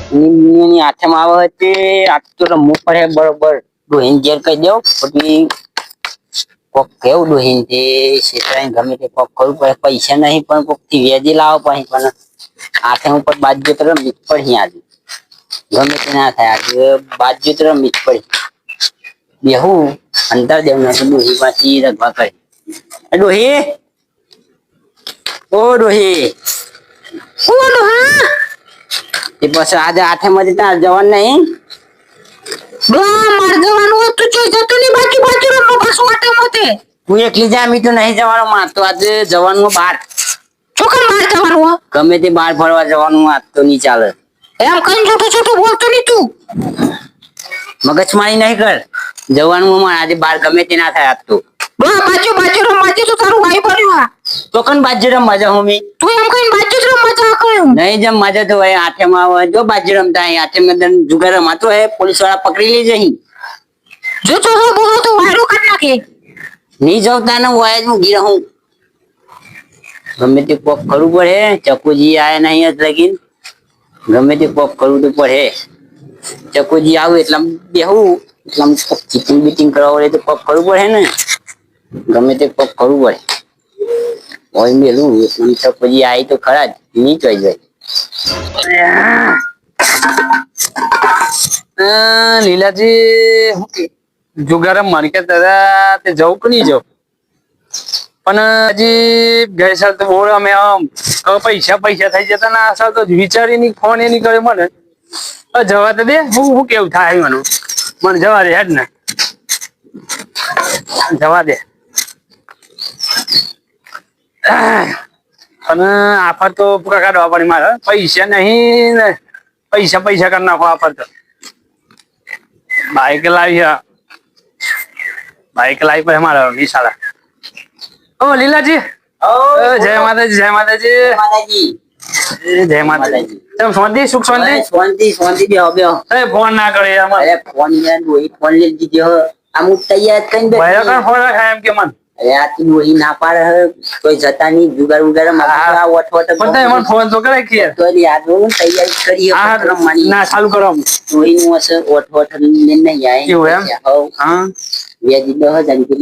ની હાથમાં આવે તે આ તો રમવું પડે બરોબર ડોહીન જેર કહી દઉં પછી કોક કેવું ડોહીન તે શેતરાઈને ગમે તે કોક કરવું પડે પૈસા નહીં પણ કોક થી વેજી લાવો પછી પણ હાથે ઉપર બાજુ તો રમવી જ પડી આજે ગમે તે ના થાય આજે બાજુ તો રમવી જ પડી બેહું અંતર દેવ નથી ડોહી પાછી રગવા કરી ડોહી ઓ ડોહી એ પછી આજે આઠે માંથી ત્યાં જવાનું નહીં હું એકલી જા મી તો નહીં જવાનો માર તો આજે જવાનું બહાર ચોકન બહાર જવાનું ગમે તે બહાર ફરવા જવાનું આજ તો નહીં ચાલે એમ કઈ છોટું છોટું બોલતો નહીં તું મગજમારી નહીં કર જવાનું માર આજે બહાર ગમે તે ના થાય આજ તો બાજુ બાજુ તો તારું ભાઈ બન્યું તો કન બાજુ રમ મજા હોમી તું એમ કઈ બાજુ તો મજા કર્યું નહીં જમ મજા તો ભાઈ આઠે માં આવે જો બાજુ રમતા અહીં આઠે માં જુગાર રમાતો હે પોલીસ વાળા પકડી લે જઈ જો તો બોલો તો વાયરો કાઢ નાખે નહીં જવતા ને વાય હું ગીરા હું ગમે તે પોપ કરવું પડે ચકુજી આયા નહીં જ લગીન ગમે તે પોપ કરવું તો પડે ચકુજી આવું એટલે બેહું એટલે ચીટિંગ બીટિંગ કરવા પડે તો પોપ કરવું પડે ને ગમે તે પોપ કરવું પડે ઓય મેલું એટલે ચકુજી આવી તો ખરા જ નહીં ચોઈ જાય લીલાજી જુગાર મારી કે દાદા તે જવું કે નહીં જવું પણ હજી ગઈ સાલ તો બોલ અમે આમ પૈસા થઈ જતા ને આ સાલ તો વિચારી ફોન એ કરે મને જવા તો દે હું કેવું થાય મને જવા દે હેડ ને જવા દે અને આફર તો પૂરા કાઢવા પડે મારે પૈસા નહીં ને પૈસા કરી નાખો આફર તો બાઈક લાવી પછી મારે વિશાળા ઓ લીલાજી જય માતાજી જય માતાજી જય માતાજી તેમ શાંતિ સુખ શાંતિ બેહો ફોન ના કરે ફોન લઈ દીધો અમુક તૈયાર કરીને ફોન રાખાય એમ કે મન ડોહી ના પાડે કોઈ જતા નહીં જુગાર ઉગાર ફોન તો કરે કે તૈયારી કરી ના ચાલુ કરો ડોહી નું હશે ઓઠ નહીં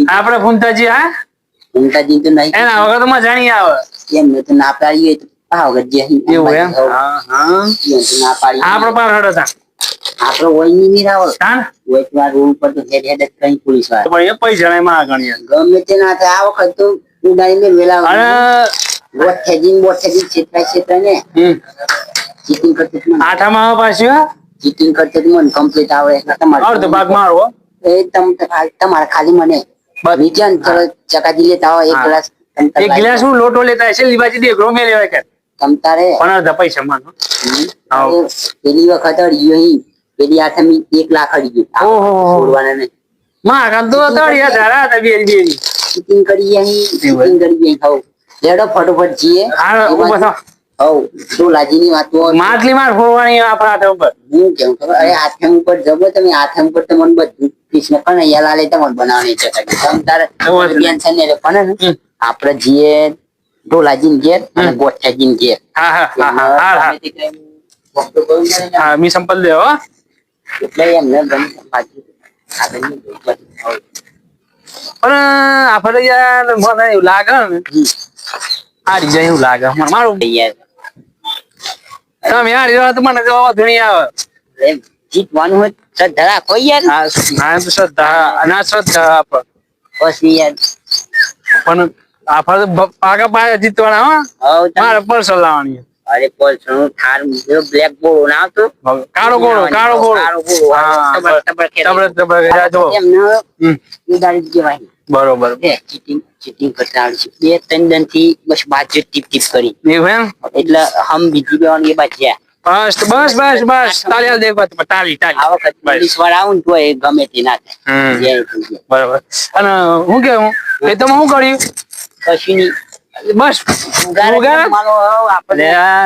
આપડે ફૂંતાજી હા ફૂંતાજી તો નહીં એના વગર તો જાણી આવે એમને તો ના પાડીએ વગર જે એવું એમ ના પાડી આપડે પાર હડો હતા આપડે હોય નહીં રાવો રોડ ઉપર તો હેડ હેડ કઈ પોલીસ વાળા પૈસા નહીં માં ગણીએ ગમે તે ના થાય આ વખત તો ઉડાડી વેલા બોટ ખેજી છેતરાય ને ચીટિંગ કરતી આઠામાં આવે પાછું ચીટિંગ કરતી મને કમ્પ્લીટ આવે એટલે તમારે ભાગ મારો એ તમારે ખાલી મને વિજન ચકાજી લેતા હોય એક ગ્લાસ હું લોટો લેતા હશે લીબાજી દેખરો મે લેવાય કે તમ તારે પણ અડધા પૈસા માનો પેલી વખત અડી પેલી હાથે 1 લાખ અડી ગયું છોડવાના ને માં કામ તો તળિયા ધારા હતા બેરી ચીટિંગ કરી ખાવ લેડો ફટોફટ જીએ તો લાજીની વાતો માટલી માર ફોડવાની આપણા હાથ ઉપર હું કેમ ખબર અરે હાથે ઉપર જબો તમે હાથે ઉપર તો મને બધું કૃષ્ણ પણ યાલા લે તમને બનાવવાની છે તમ તારે ટેન્શન નહીં રે પણ આપણે જીએ ઢોલાજીન ઘેર અને ગોઠિયાજીન ઘેર હા મી સંપલ દે હો એટલે એમને પણ આપણે યાર મને એવું લાગે ને હારી જાય એવું લાગે મારું યાર તમે યાર તો મને જવા ધણી આવે જીતવાનું હોય શ્રદ્ધા રાખો યાર હા તો શ્રદ્ધા ના શ્રદ્ધા આપડે પછી યાર પણ આપડે પાકા પાયા જીતવાના મારે પર્સલ લાવવાની અરે પર્સલ થાર બ્લેક બોર્ડ ના આવતો કાળો ઘોડો બરોબર ચીટિંગ કરતા આવડે છે 2-3 દન થી બસ બાજુ ટીપ કરી એવું એમ એટલે હમ બીજી બેવાની એ બાજ્યા બસ તાળી દે તાળી આ વખત પોલીસ વાળા આવું તો એ ગમે તે ના થાય બરોબર અને હું કેવું એ તમે શું કર્યું કશું નહીં બસ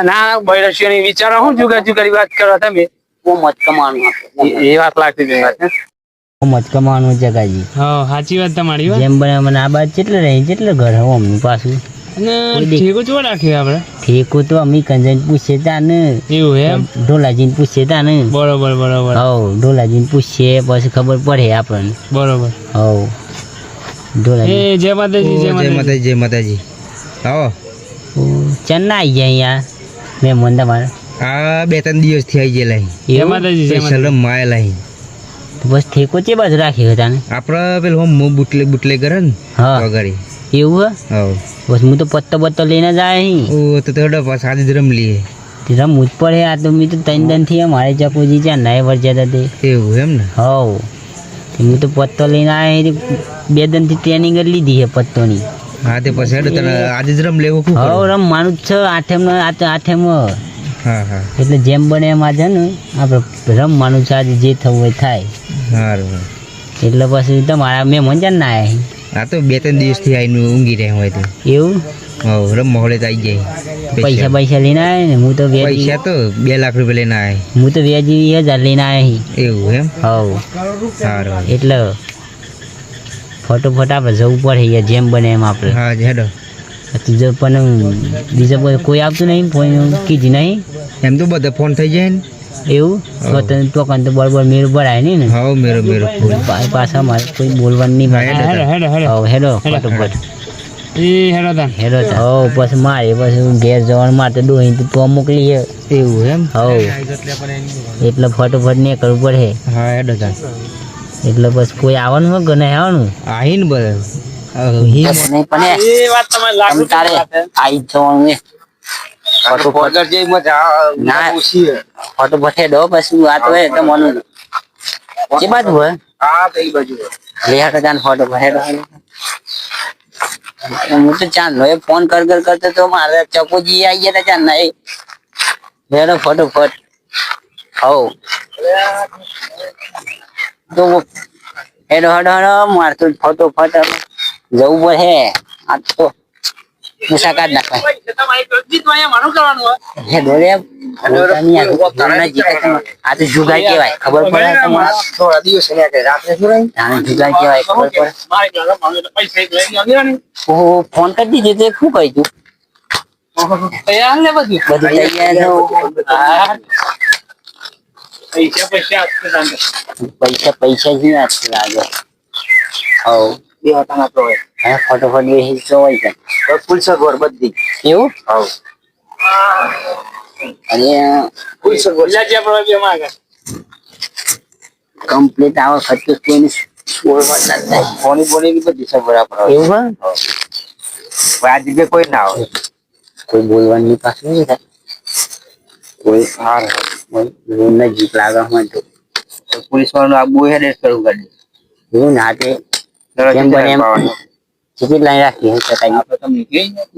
ના બૈરસીઓની વિચારો શું જુગારી વાત કરો તમે બહુ મત કમાવાનું એ વાત લાગતી હતી મત કમાવાનું જગાજી હા સાચી વાત તમારી જેમ બને મને આ બાદ કેટલે રહી કેટલે ઘર હું અમનું પાછું અને ઠેકો ચો રાખીએ આપણે ઠેકો તો અમે કંજન પૂછીએ તા ને એવું એમ ઢોલાજીને પૂછીએ તા ને બરોબર બરોબર હવ ઢોલાજીને પૂછીએ પછી ખબર પડે આપણને બરોબર હવ ઢોલાજી એ જય માતાજી જય માતાજી જય માતાજી આવો ચન્ના આવી ગયા અહીંયા મેં મન તમારે આ 2-3 દિવસથી આવી ગયેલા જય માતાજી જય માતાજી સલમ માયેલા બસ ઠેકો ચે બાજુ રાખી હતા ને આપણે પેલું હું બુટલે કરે ને હા વગાડી એવું હે હા બસ હું તો પત્તો લઈને જ આવ્યા અહીં ઓ તો થોડા પાસ આજે જ રમ લઈએ તે રમવું જ પડે આ તો મેં તો 3 દિનથી મારે ચકોજી ત્યાં નાય વર જતા તે એવું એમ ને હવ તે હું તો પત્તો લઈને આવ્યા 2 દિનથી ટ્રેનિંગ જ લીધી છે પત્તોની હા તે પછી હેડો તને આજે જ રમ લેવું હવ રમવાનું જ છે આઠેમ હા હા એટલે જેમ બને એમ આજે ને આપણે રમવાનું છે આજે જે થવું હોય થાય સારું એટલે પછી તમારા મેં મજા ના આવ્યા આ તો 2-3 દિવસથી આવીને ઊંઘી રહ્યા હોય તો એવું હવ રમવા હોળે તો આવી જાય પૈસા લઈને આવ્યા ને હું તો પૈસા તો 2 લાખ રૂપિયા લઈને આવ્યા હું તો 20,000 લઈને આવ્યા એવું એમ હવ સારું એટલે ફટોફટ આપણે જવું પડે યાર જેમ બને એમ આપણે હા હેડો જો પણ બીજા કોઈ આવતું નહીં ફોન કીધું નહીં એમ તો બધા ફોન થઈ જાય ને એવું તો કાન તો બરાબર મેળ ભરાય નહીં ને હા મેરો પાછા મારે કોઈ બોલવાનું નહીં હેડો હેડો હેડો ફટોફટ એ હેડો તાન હેડો હવ પછી મારે પછી હું ઘેર જવાનું માટે ડોહી તો મોકલીએ એવું એમ હવ એટલે ફટોફટ નહીં કરવું પડે હા હેડો તાન એટલે પછી કોઈ આવવાનું હોય કે નહીં આવવાનું આહીને બધા એ વાત તમારે લાગુ તારે આવી જવાનું ને ફટોફટ હેડો પછી વાત હોય તો મનું જે બાજુ હોય લેહાટ જાન ફટોફટ હેડો હું તો ચાંદ નો ફોન કરતો તો મારે ચકોજી આવી ગયા ચાંદ ના હેડો ફટોફટ હવ તો હેડો મારે તો ફટોફટ જવું પડે આ તો મુસાકાત નાખવાય હેડો રે આ તો જુગાર કેવાય ખબર પડે જુગાર કેવાય ખબર પડે ઓહો ફોન કરી દીધો તો શું કહી તું બધું પૈસા જ નહીં લાગે ફટોફટ બેસી જોવાય છે ફૂલ સગવડ બધી એવું અને કમ્પ્લીટ આવો ખર્ચો તેની 16 થાય બોની બધી સગવડ આપણે એવું હા આ જગ્યાએ કોઈ ના આવે કોઈ બોલવાની પાસે નહીં થાય કોઈ હાર નજીક લાગે હોય તો પોલીસ વાળાનું આ બહુ હેડેસ કરવું ગાડી એવું ના તે જેમ બને એમ ટિકિટ લાઈન રાખી હશે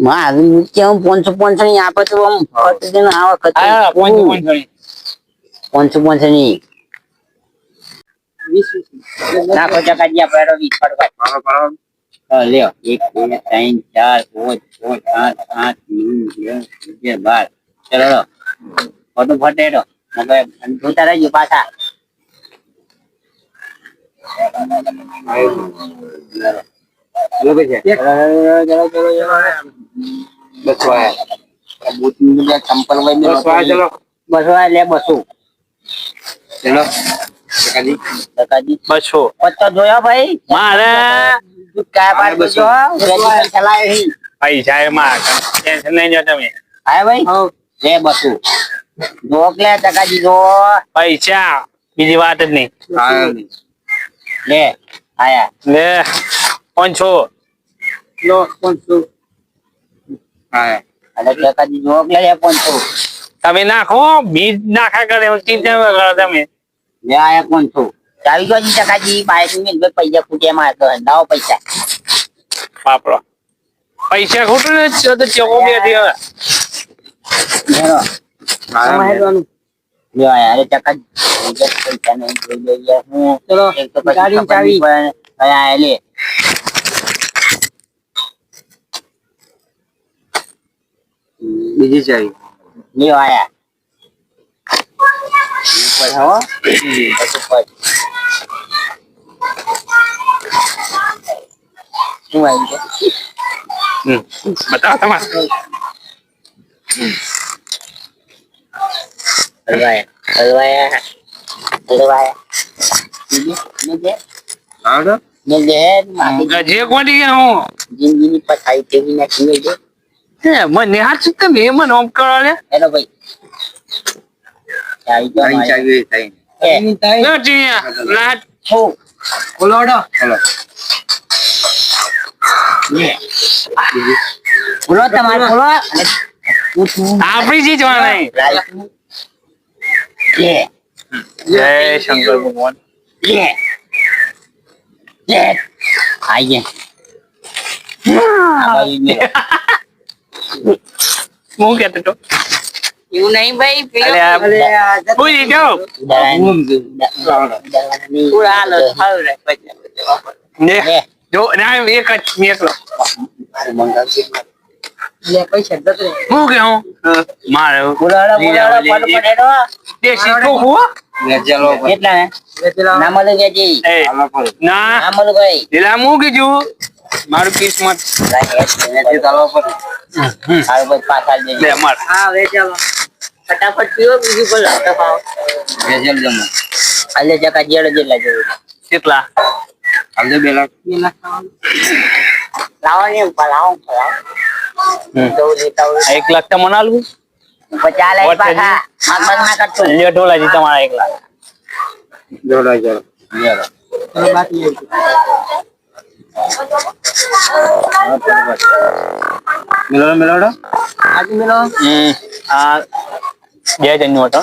મારું કેમ 500 ની આપે તો આમ આવે 500 ની નાખો ચકાજી આપણે 20 ફટકા લ્યો 1 2 3 4 5 6 7 8 9 10 11 12 ચલો ફટોફટ હેડો જોતા રહેજો પાછા પૈસા બીજી વાત જ નહીં લે આયા લે 500 લો 500 અને કાકાજી જોક લે 500 તમે નાખો બીજ નાખા કરે ચિંતા કરો તમે લે આયા 500 ચાવી ગયો જી કાકાજી બાઈક ની પૈસા ફૂટ્યા માં તો દાવ પૈસા બાપરો પૈસા ખોટું ને તો ચોકો બે દે હેરો મારવાનું લે આયા અરે કાકાજી પૈસા નહીં જોઈ લે હું ચલો ગાડી ચાવી આયા લે બીજી ચાવી લ્યો આયા ઉપર હો ઉપર શું આવી છે બતાવો તમારે જે કોટી ગયા હું જિંદગીની પથારી ફેરવી નાખી લેજે. મને હાથ શું તમે મને ઓમ કરો લે હેલો ભાઈ ચાવી તો મારી. નથી લાટ શું? બોલોડો લે. બોલો તમારે બોલો. અને આપણી ચીજ વાળા નહીં રાઈતું. લે જય શંકર ભગવાન લે લે આઈ ગયા. આ બાજુ મેલો. હું કેતો તો એવું નહીં ભાઈ અલે આ પૂરી જાઓ ને જો ના એક જ એકલો હું કે હું મારે દેશી ચોખ્ખું કેટલા હે? ના મળે કે જી? એ ના ના મળે ભાઈ. પેલા હું કીધું મારું કિસ્મત હારું ભાઈ પાછા જઈએ. લે માર ફટાફટ પીવો બીજું બોલો હાલે જકા જેડો જેટલા જેવું. કેટલા લાવો ને ઉપર લાવો એક લાખ તો મને આલવું ચાલે પાછા માગ ના કરતો. લ્યો ઢોલાજી તમારા 1 લાખ આ 2000 નું હતો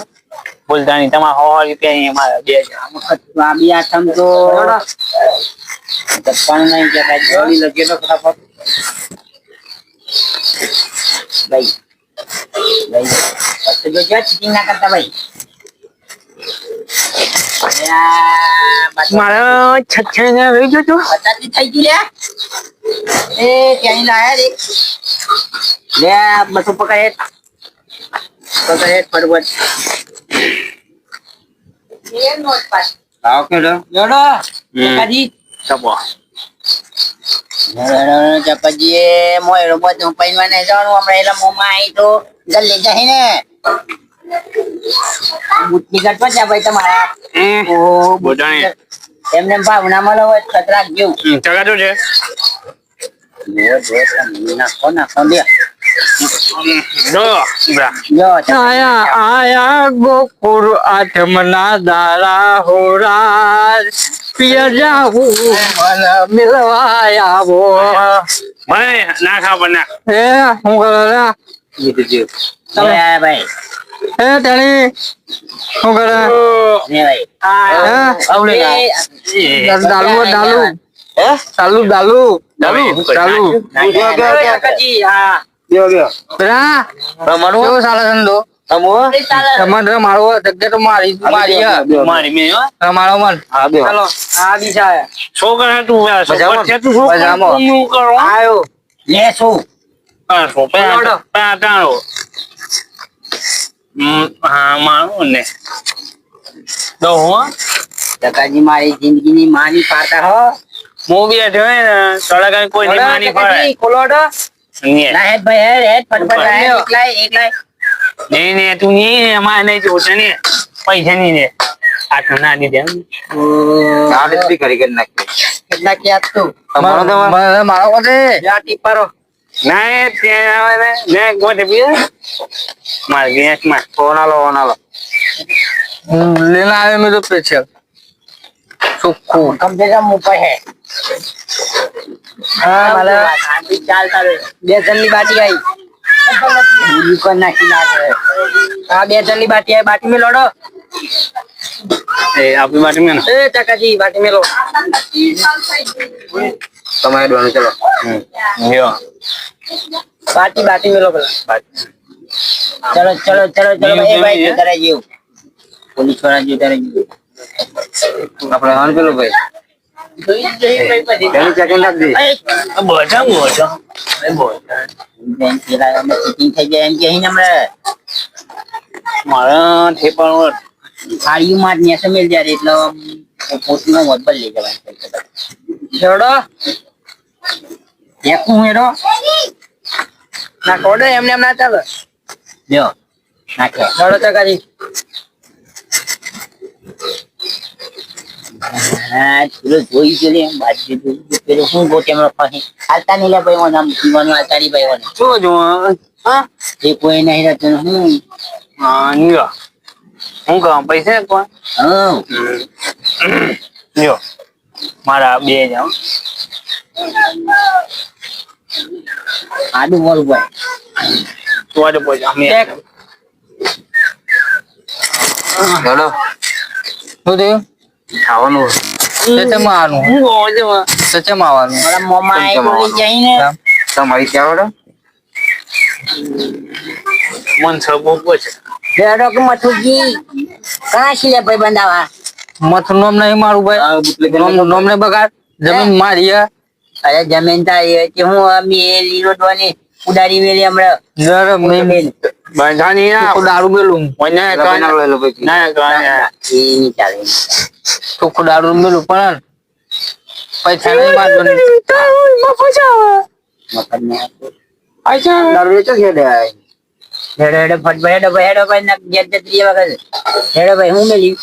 બોલતા નહીં તમારા 100 રૂપિયા મારા 2000 આ બી આઠમ તો પણ નહીં કે કાંઈ જોડી લગે તો ફટાફટ ભાઈ પછી જો ચીટિંગ ના કરતા ભાઈ. મારા 6 રહી ગયો છું પચાસી થઈ ગઈ લે. એ ક્યાંય લાયા રે લે 200 પકડ ફટફટ. ચપાજી મોય બધું પૈનવા ને જવાનું હમણાં એલા મોમાં આવી તો જલ્દી જાય ને બુટની ગટ પચ્યા ભાઈ તમારા. ઓહો બોટાણી એમને ભાવના મળો હોય ખતરાક જેવું. ચગાડો છે નાખો લે દો બરા જો આયા આયા ગોકુળ આઠમના દારા હોરા પિયા જાવું મન મિલવા આવો મને ના ખા બના એ હું કરો રે ભાઈ એ તણી હું કરે ને ભાઈ દાલુ દાલુ દાલુ દાલુ દાલુ દાલુ બરા કેવો સાલા ધંધો તમારે મારો જગ્યા તો મારી મારી મેં મારો મન ચાલો આ દિશા છોકરા તું છોકરા છે તું શું કરો આયો લે શું પાટાણો હા મારો ને દો હો ટકાજી મારી જિંદગીની માની પાટા હો હું બી બેઠો હે ને સળગા કોઈ ની માની પડે કોલોડો નહીં ના હેડ ભાઈ હેડ ફટફટ એકલાય નહીં તું નહીં એમાં નહીં જોશે ને પૈસા નહીં ને આટલું ના દીધે કેટલા ક્યાં તું મારો કોને જા ટીપારો ના એ ત્યાં આવે ને મેં કોને પીએ મારે ગેસ માં ઓનાલો લેના આવે મેં તો સ્પેશિયલ ચોખ્ખું કમ સે કમ ઉપર હે હા મારા ચાલ ચાલે 2 જણની બાટી આવી ભૂલી કર નાખી નાખે હા 2 જણની બાટી આવી બાટી में લડો એ આપણી બાટી में એ ચકાજી બાટી में લો તમારે દોનું ચલો યો बाटी में लो भला चलो चलो चलो चलो ए भाई जरा जीव पुलिस वाला जी जरा जीव આપણે હાલ પેલો ભાઈ એની ચેકિંગ નાખ દે બોટા એ બોટા બેંક પેલા અમે ચીટિંગ થઈ જાય એમ કે અહીં હમણે મારા ઠેપાણું થાળીઓ માં જ નેસે મેલ જાય એટલે પોતનો મોત બદલી જવાય છોડો એકું હેરો ના કોડે એમને એમ ના ચાલે લ્યો નાખે દડો ચકાજી હા પેલો જોઈ છે લે બાજુ પેલો શું ગોટે માં ફસી હાલતા નહીં લે ભાઈ મને પીવાનું હાલતા નહીં ભાઈ મને શું જો હા એ કોઈ નહીં રહેતું હું હા નિયો હું કહું પૈસા કોણ હા લ્યો મારા બે જાવ આડું બોલ ભાઈ તો આજે પૈસા અમે ચલો શું થયું ખાવાનું ચચમાં આવવાનું હું કહું છે ચચમાં આવવાનું મારા મોમાં આઈ તો લઈ જઈને તમારી ત્યાં મન સબો છે બેડો કે મથુજી કણા છીએ ભાઈ બંધાવા મથું નોમ નહીં મારું ભાઈ નોમ ને બગાડ જમીન મારી હે. અરે જમીન તારી કે હું અમે લીલો ડોની ઉડાડી મેલી હમણાં જરા મેં બાંધાની ના ચોખ્ખું દારૂ મેલું મને ના કાંઈ એ નહીં ચાલે ચોખ્ખું દારૂ મેલું પણ પૈસા નહીં મારવાનું મફત ને દારૂ વેચો છે હેડો હેડો ફટ હેડો ભાઈ ના ઘેર જતી વખત હેડો ભાઈ હું મેલી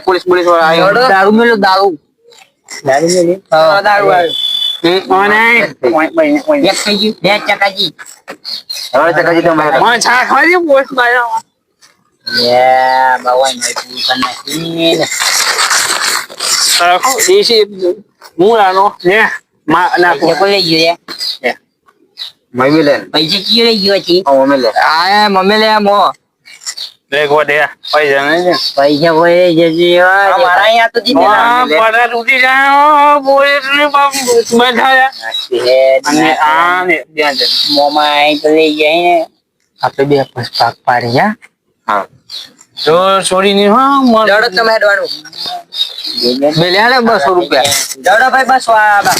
પોલીસ વાળા આવ્યો દારૂ મેલું દારૂ દારૂ મેલી દારૂ આવ્યો એક થઈ ગયું બે ચકાજી મને છા ખાલી પોસ્ટ માર્યા યા ભગવાન ભાઈ પૂછા નાખી દેશી મૂળાનો ને ના કોઈ લઈ ગયો પૈસા કયો લઈ ગયો છે આ મમ્મી લે મો દેખો દે પૈસા નહીં પૈસા કોઈ લઈ જશે મારા અહીંયા તો પડા તૂટી જાય પોલીસ ને બધા અને આ ને ત્યાં છે મોમાં આઈ તો લઈ જાય ને આપણે બે પાક પાડી હા તો છોડી ની હા દડો તમે હેડવાનું મેલ્યા ને 200 રૂપિયા દડો ભાઈ બસ વાળા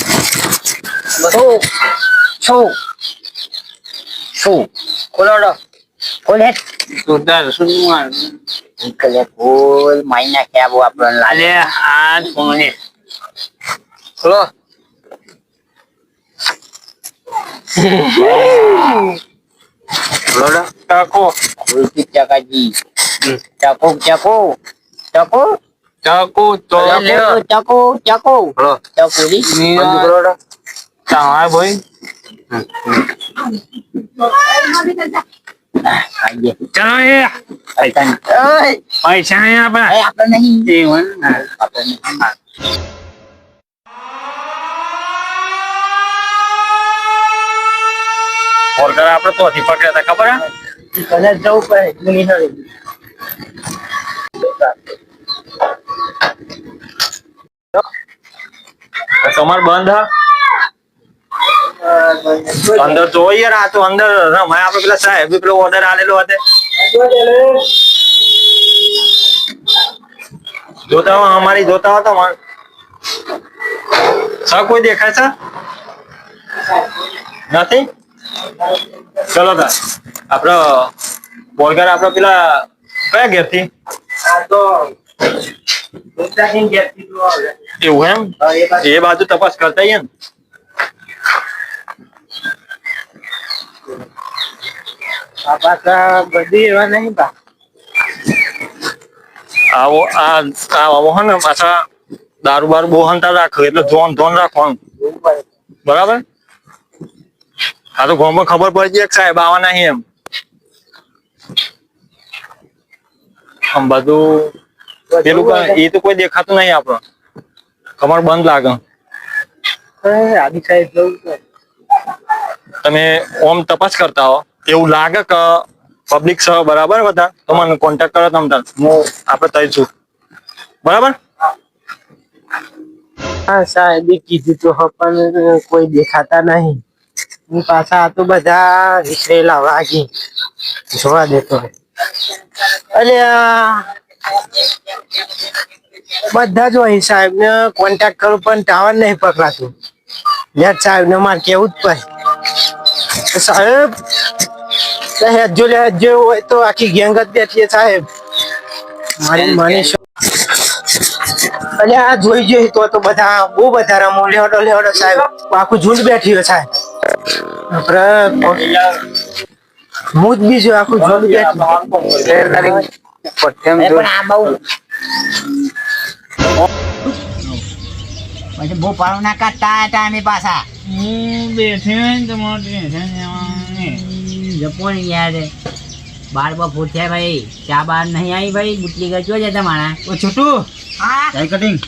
શું ખોલો ખોલે સુધાર શું નીકળે ખોલ માઈ નાખ્યા બહુ આપણને લાગે અલે આ ફોને ચલો ચાકો ખોલતી ચકાજી ચાકો ચાકો ચાકો ચાકો તો ચાકો ચાકો ચાકો લી તમાર ભાઈ આઈએ ચાલો એ પૈસા પૈસા નહીં આપણા આપણે નહીં જીવન આપણે નહીં ઓર્ડર આપણે તો હતી પકડ્યા હતા ખબર હે કદાચ જવું પડે જૂની નળી તમાર બંધ હા અંદર જોઈ યાર આ તો અંદર રમાય આપણે પેલા સાહેબ પેલો ઓર્ડર આલેલો હતો જોતા હો અમારી જોતા હતો માર સા કોઈ દેખાય છે નથી ચલો તા આપડે બોલગર આપડે પેલા કયા ઘેર થી એવું એમ એ બાજુ તપાસ કરતા ને બધી એવા નહીં બા આવો આવો હે ને પાછા દારૂ બારૂ બહુ હંતા રાખો એટલે ધોન રાખવાનું બરાબર આ તો ગામમાં ખબર પડી જાય કે સાહેબ આવા નહીં એમ આમ બધું પેલું એ તો કોઈ દેખાતું નહીં આપડે કમર બંધ લાગે આદિ સાહેબ જવું તમે ઓમ તપાસ કરતા હો એવું લાગે કે પબ્લિક છે બરાબર બધા તો મને કોન્ટેક્ટ કરો તમ તાર હું આપણે તઈ છું બરાબર હા સાહેબ કીધું તો પણ કોઈ દેખાતા નહીં હું પાછા આ તો બધા વિસરેલા વાગી જોવા દેતો અરે બધા જ હોય સાહેબ ને કોન્ટેક્ટ કરું પણ ટાવર નહીં પકડાતું યાર સાહેબ ને મારે કેવું જ પડે સાહેબ હેજો હેજો હોય તો આખી ગેંગ જ બેઠી સાહેબ મારી મને અરે આ જોઈ જોઈ તો બધા બહુ બધા રમો લેવડો સાહેબ આખું ઝુંડ બેઠી હોય સાહેબ હું જ બીજું આખું જોડું પઠ્ઠમ જો પણ આ બહુ પછી બહુ પાડો ના કાઢતા ટાઈમે પાછા જપો ને યાર બાર પર ફૂટ્યા ભાઈ ચા બાર નહીં આવી ભાઈ બુટલી ગયો છે તમારા ઓ છોટું હા ચાઈ કટિંગ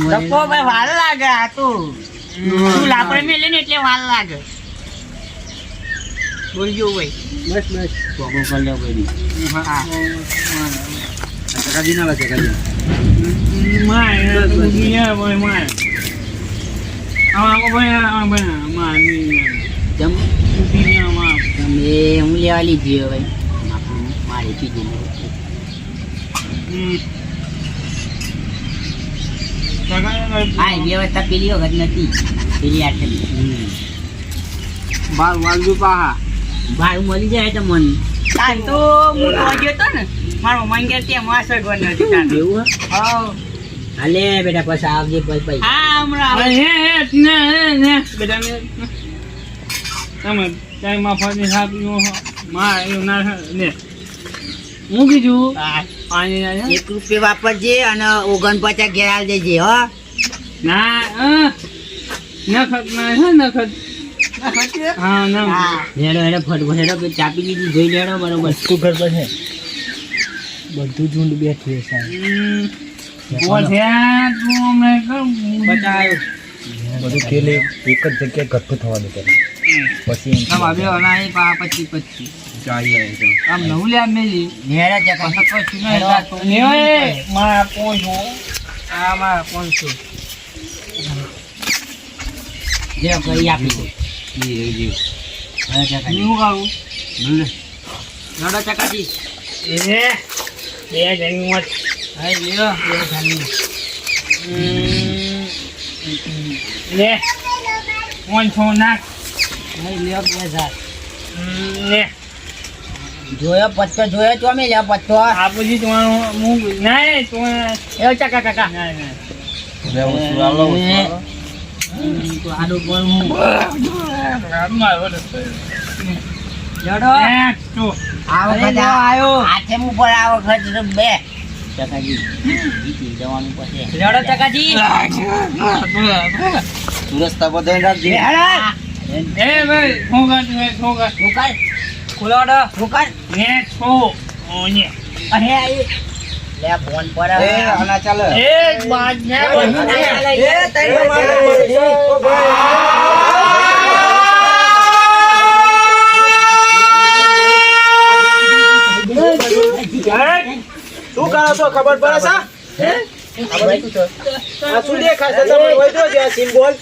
ધક્કો ભાઈ વાર લાગે આ તો તું લાકડી મેલે ને એટલે વાર લાગે બોલજો ભાઈ બસ બસ કોકો કર લે કોઈ ચકાજી ના લાગે ચકાજી તમે હું લેવા લીધી ભાઈ મારી પીધી હા વ્યવસ્થા પેલી વખત નથી પેલી આટલી બાર વાલજુ પાહા ભાડું મળી જાય તો મન કાલ તો હું તો ગયો તો ને મારો મંગેર ત્યાં માસર ગયો નથી તાન એવું હા હાલે બેટા પછી આવજે પછી પૈસા હા હમણાં હું કીધું એક રૂપિયા વાપરજે અને 49 ઘેર આલ દેજે હો હેડો હેડો ફટ હેડો કે ચાપી લીધી જોઈ લેડો બરોબર તું ઘર પર છે બધું ઝુંડ બેઠું છે બતાવ્યો બધું ખેલે એક જ જગ્યાએ ઘટતું થવા દે પછી એમ આમ નવું લે આમ મેલી હેડો ચકા મારા પોંચો જે કરી આપી દો હેડો ચકા શું કરું હેડો ચકાજી એ બે જણી મત હા લ્યો બે જાની લે 500 નાખ હા લ્યો 2000 લે જોયો પત્તો જોયો તો અમે લ્યો પત્તો આ પછી તમારું હું ના તું એ કાકા કાકા ના ના તો આડું પણ હું લડો આ વખત આયો હાથે ઉપર આ વખત બે ચકાજી જીતી જવાનું પછી લડો ચકાજી રસ્તા બધા રાખજે એ ભાઈ ફોગા ફોગા મુકાલ ખુલાડો મુકાલ ને છો ઓને અરે આઈ લે ફોન પર એ આના ચાલે એ બાદ ને શું કરો છો ખબર પડે છે આ શું દેખાય છે તમે વૈદો જે સિમ્બોલ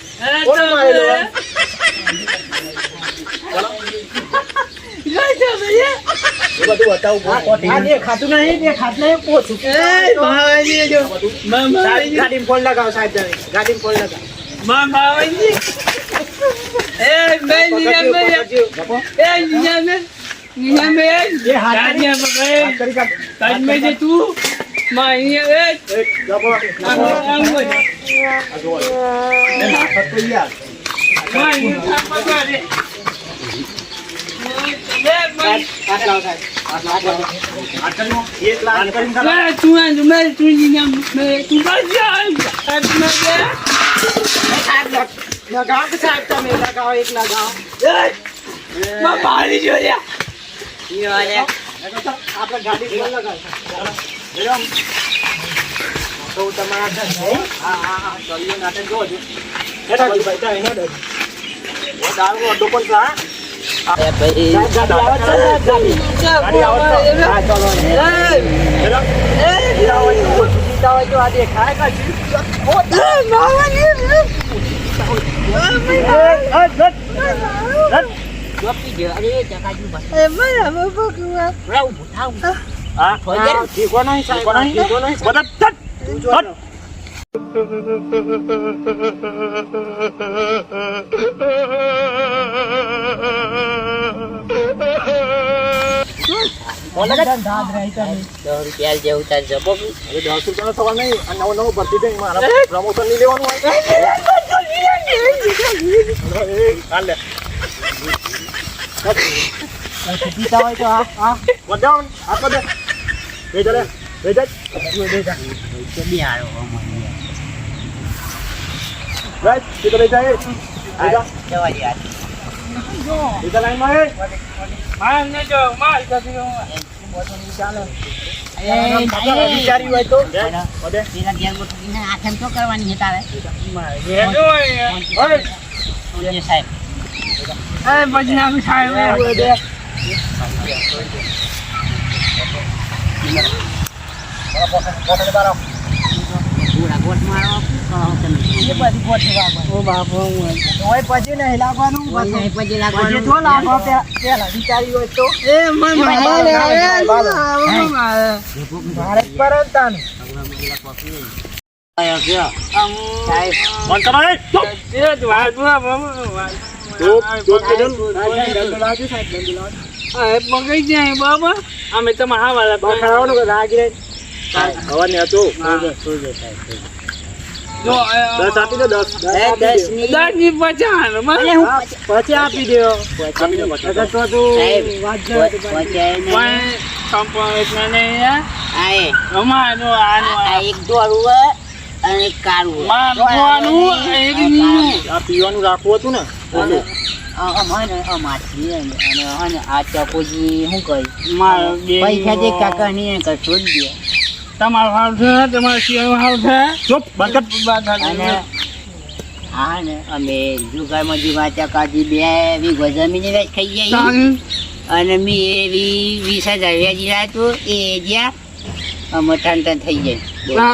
કોણ મારેલો બધું બતાવું આ દેખાતું નહીં પોછું ગાડી ફોન લગાવો સાહેબ ગાડી ફોન લગાવો રૂપિયા જેવું તાર જબો ₹10 થવા નહીં નવો ભરતી દઈ મારા પ્રમોશન નહીં લેવાનું હોય હાલ લે જીતા હોય તો આ વધાવ આપો દે બે જા બિહારો રાઈટ તું તો બે જા જવા યાર બીજા લાઈન માં માર ને જો માર જતી વિચારી હોય તો વધે પેલા ગેર ગોઠવીને આથમ તો કરવાની છે તારે ઓય સાહેબ પછી નામ સાહેબ પૂરા ગોઠ મારો એ બધી ગોઠી વાગવાનું ઓ બાપો ઓય પછી નહીં લાગવાનું પછી પછી જો લાગો પેલા વિચારી હોય તો એ મન ભારત પર તાન મન તમારે ચૂપ ચૂપ કે દન દંડ લાવજો સાહેબ દંડ લાવજો મગઈ જાય બાબા અમે તમારા હાવાલા બખાડવાનું કે રાગી રે હવા ને હતું જો 10 આપી દો 10 10 ની 50 પછી આપી દો અગર તો તું વાત પણ સંપર્ક એટલે નહીં આએ અમારો આનો આ એક દોડવું અને એક કાઢવું મારવાનું એક આ પીવાનું રાખવું હતું ને અમારથી અને આ ચકોજી શું કહી માર પૈસા જે કાકા ની કરશો જ દે તમારો હાલ છે તમારો શિયાળો હાલ છે ચૂપ બંધ અને હા ને અમે જુગારમાં જુગા ચકાજી 2 વીઘો જમીન વેચ ખાઈ જાય અને મેં એવી 20,000 વ્યાજી લાવ્યું એ જ્યાં અમે ઠન થઈ જાય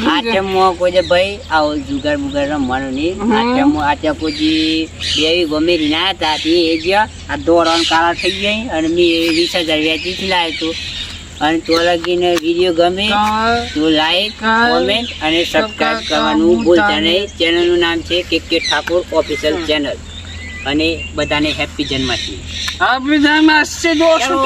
આઠમો કોઈ ભાઈ આવો જુગાર બુગાર રમવાનું નહીં આઠમો આઠમ કોઈ 2 વીઘો મેરી ના હતા એ જ્યાં આ દોડવાનું કાળા થઈ જાય અને મેં 20,000 વ્યાજીથી લાવ્યું હતું અને તો લગીને વિડીયો ગમે તો લાઈક કોમેન્ટ અને સબસ્ક્રાઇબ કરવાનું ભૂલતા નહીં ચેનલનું નામ છે કે ઠાકોર ઓફિશિયલ ચેનલ અને બધાને હેપી જન્માષ્ટમી આપણે જન્માષ્ટમી દોસ્તો